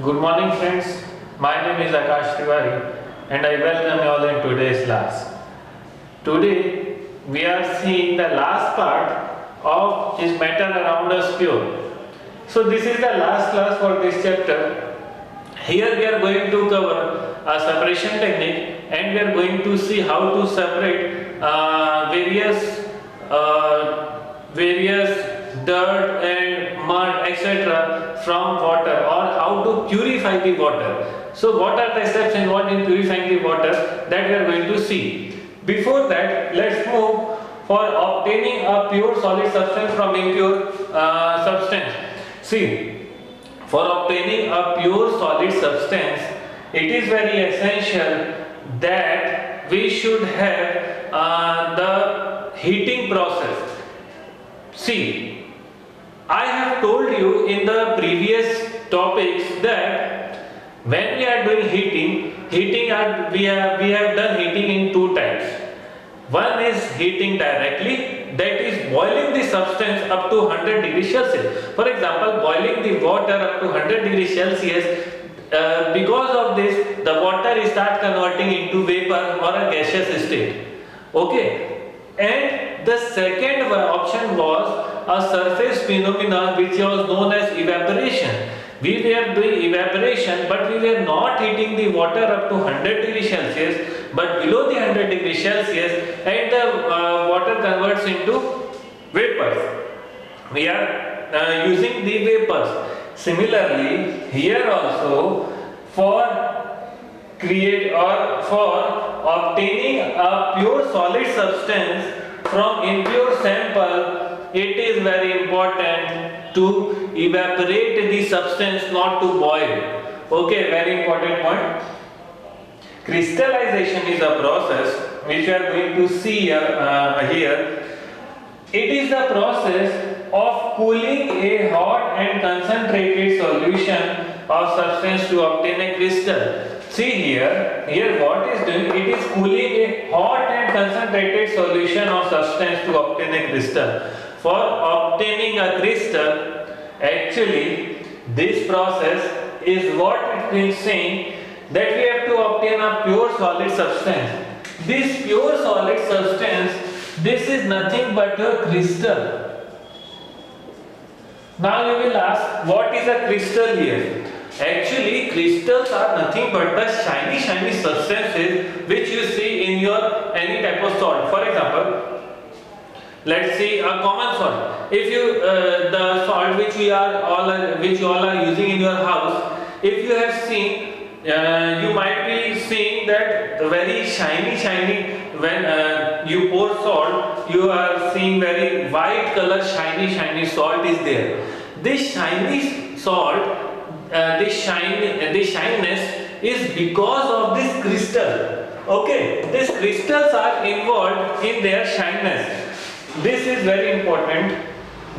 Good morning friends, my name is Akash Tiwari and I welcome you all in today's class. Today we are seeing the last part of Is Matter Around Us Pure. So this is the last class for this chapter. Here we are going to cover a separation technique and we are going to see how to separate various dirt and mud etc. from water, or how to purify the water. So what are the steps involved in purifying the water that we are going to see. Before that, let's move for obtaining a pure solid substance from impure substance. See, for obtaining a pure solid substance, it is very essential that we should have the heating process. See, I have told you in the previous topics that when we are doing heating, we have done heating in two types. One is heating directly, that is boiling the substance up to 100 degrees Celsius. For example, boiling the water up to 100 degrees Celsius, because of this, the water starts converting into vapor or a gaseous state. Okay, and the second option was a surface phenomena which was known as evaporation. We were doing evaporation, but we were not heating the water up to 100 degrees Celsius, but below the 100 degrees Celsius, and the water converts into vapors. We are using the vapors. Similarly, here also for obtaining a pure solid substance from impure sample, it is very important to evaporate the substance, not to boil. Okay, very important point. Crystallization is a process which we are going to see here. It is the process of cooling a hot and concentrated solution of substance to obtain a crystal. See here what is doing, it is cooling a hot and concentrated solution of substance to obtain a crystal. For obtaining a crystal, actually this process is what it is saying, that we have to obtain a pure solid substance. This pure solid substance, this is nothing but a crystal. Now you will ask, what is a crystal here? Actually, crystals are nothing but the shiny substances which you see in your any type of salt. For example, let's see a common salt. If you the salt which you all are using in your house, if you have seen, you might be seeing that very shiny when you pour salt, you are seeing very white color shiny salt is there. This shiny salt, this shininess is because of this crystal. Okay, these crystals are involved in their shininess. This is very important,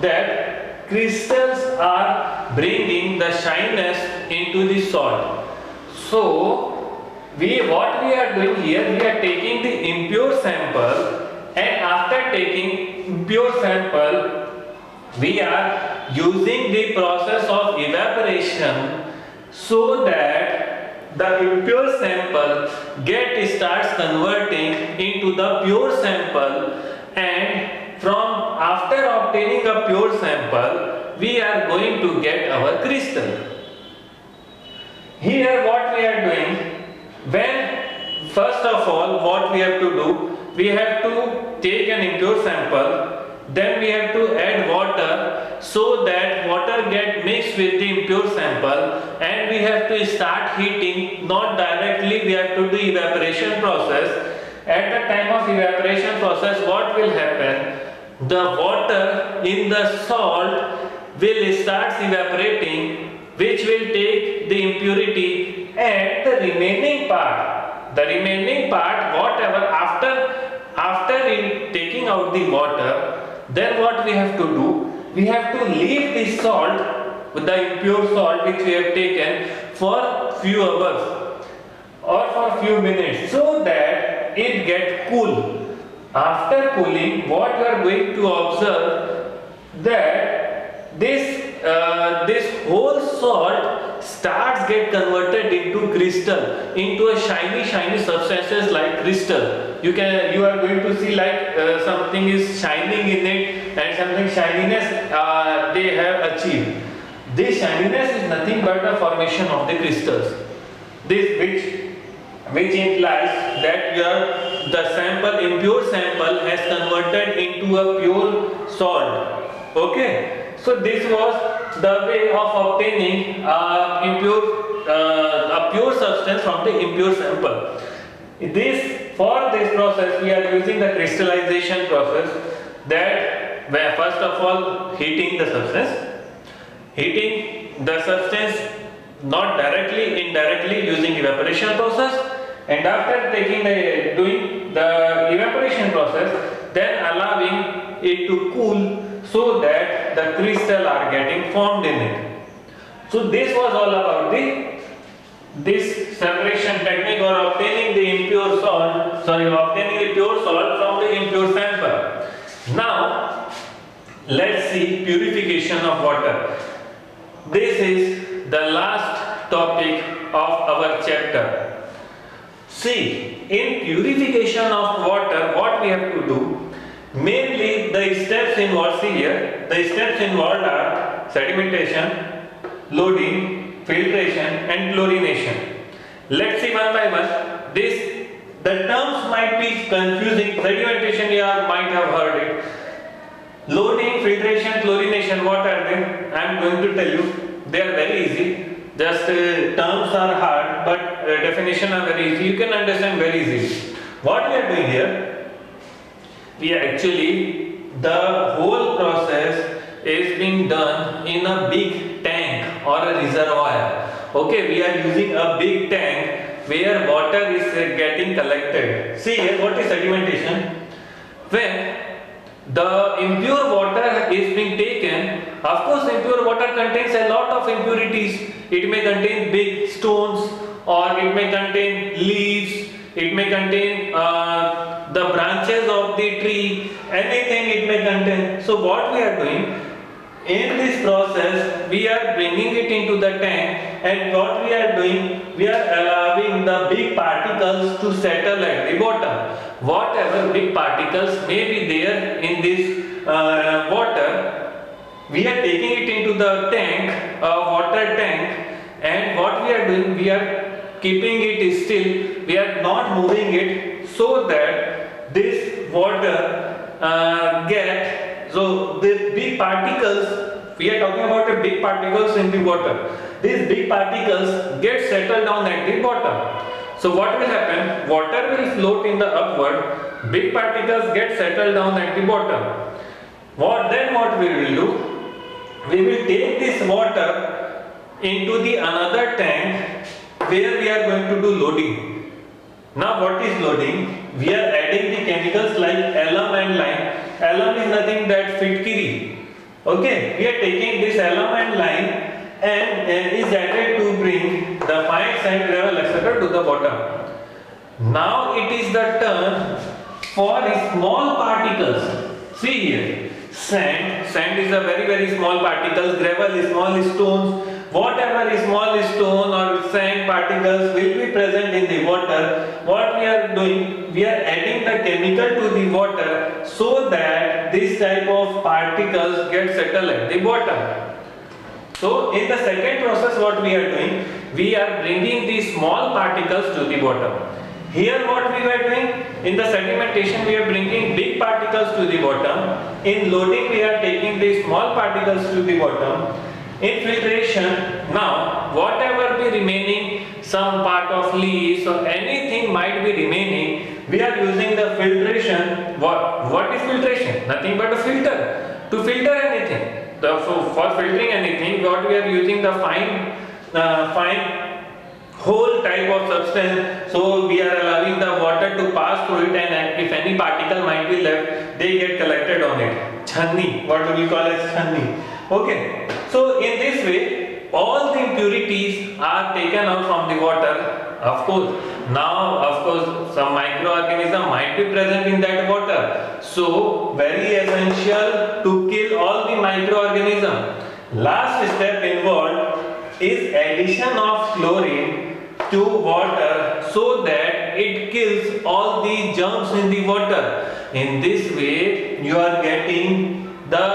that crystals are bringing the shininess into the salt. So what we are doing here, we are taking the impure sample, and after taking impure sample, we are using the process of evaporation so that the impure sample starts converting into the pure sample, and from after obtaining a pure sample, we are going to get our crystal. Here what we are doing, first of all what we have to do, we have to take an impure sample, then we have to add water so that water get mixed with the impure sample, and we have to start heating, not directly, we have to do evaporation process. At the time of evaporation process, what will happen? The water in the salt will start evaporating, which will take the impurity, and the remaining part, whatever after taking out the water, then what we have to do, we have to leave the salt, the impure salt which we have taken, for few hours or for few minutes, so that it get cool. After cooling, what you are going to observe, that this whole salt stars get converted into crystal, into a shiny substances like crystal. You are going to see like something is shining in it, and something shininess they have achieved. This shininess is nothing but the formation of the crystals. This which implies that the sample, impure sample, has converted into a pure salt. Okay, so this was the way of obtaining a pure substance from the impure sample. For this process we are using the crystallization process, that where first of all heating the substance not directly, indirectly using evaporation process, and after doing the evaporation process, then allowing it to cool so that the crystal are getting formed in it. So this was all about this separation technique, or obtaining the pure salt from the impure sample. Now let's see purification of water. This is the last topic of our chapter. See, in purification of water, what we have to do, mainly the steps involved are sedimentation, loading, filtration and chlorination. Let's see one by one. The terms might be confusing. Sedimentation, you might have heard it. Loading, filtration, chlorination, what are they? I am going to tell you. They are very easy. Just terms are hard, but definition are very easy. You can understand very easily. What we are doing here, the whole process is being done in a big tank or a reservoir. Okay, we are using a big tank where water is getting collected. See here, what is sedimentation? When the impure water is being taken, of course impure water contains a lot of impurities. It may contain big stones, or it may contain leaves, it may contain the branches of the tree, anything it may contain. So what we are doing, in this process we are bringing it into the tank, and what we are doing, we are allowing the big particles to settle at the bottom. Whatever big particles may be there in this water, we are taking it into the tank, water tank, and what we are doing, we are keeping it still, we are not moving it, so that this water so the big particles, we are talking about the big particles in the water. These big particles get settled down at the bottom. So what will happen? Water will float in the upward, big particles get settled down at the bottom. What we will do? We will take this water into the another tank where we are going to do loading. Now what is loading? We are adding the chemicals like alum and lime. Alum is nothing but fitkiri. Okay, we are taking this alum and lime and is added to bring the fine sand, gravel, etc. to the bottom. Now it is the turn for small particles. See here, sand is a very small particles, gravel is small stones. Whatever is small stone or sand particles will be present in the water. What we are doing, we are adding the chemical to the water so that this type of particles get settled at the bottom. So in the second process, what we are doing, we are bringing these small particles to the bottom. Here what we were doing, in the sedimentation we are bringing big particles to the bottom. In loading we are taking the small particles to the bottom. In filtration, now whatever be remaining, some part of leaves or anything might be remaining, we are using the filtration. What is filtration? Nothing but a filter. To filter anything. For filtering anything, what we are using the fine whole type of substance. So we are allowing the water to pass through it, and if any particle might be left, they get collected on it. Channi, what do we call as channi? Okay. So in this way, all the impurities are taken out from the water. Of course, some microorganism might be present in that water. So very essential to kill all the microorganism. Last step involved is addition of chlorine to water so that it kills all the germs in the water. In this way, you are getting the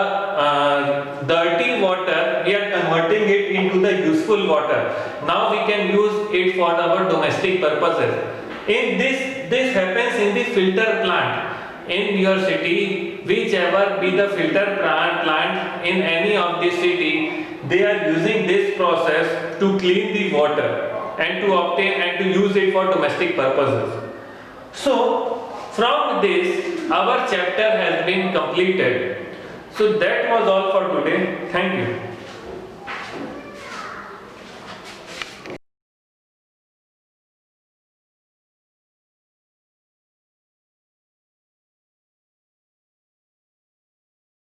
dirty water, we are converting it into the useful water. Now we can use it for our domestic purposes. In this happens in the filter plant. In your city, whichever be the filter plant in any of the city, they are using this process to clean the water and to obtain and to use it for domestic purposes. So from this, our chapter has been completed. So that was all for today. Thank you.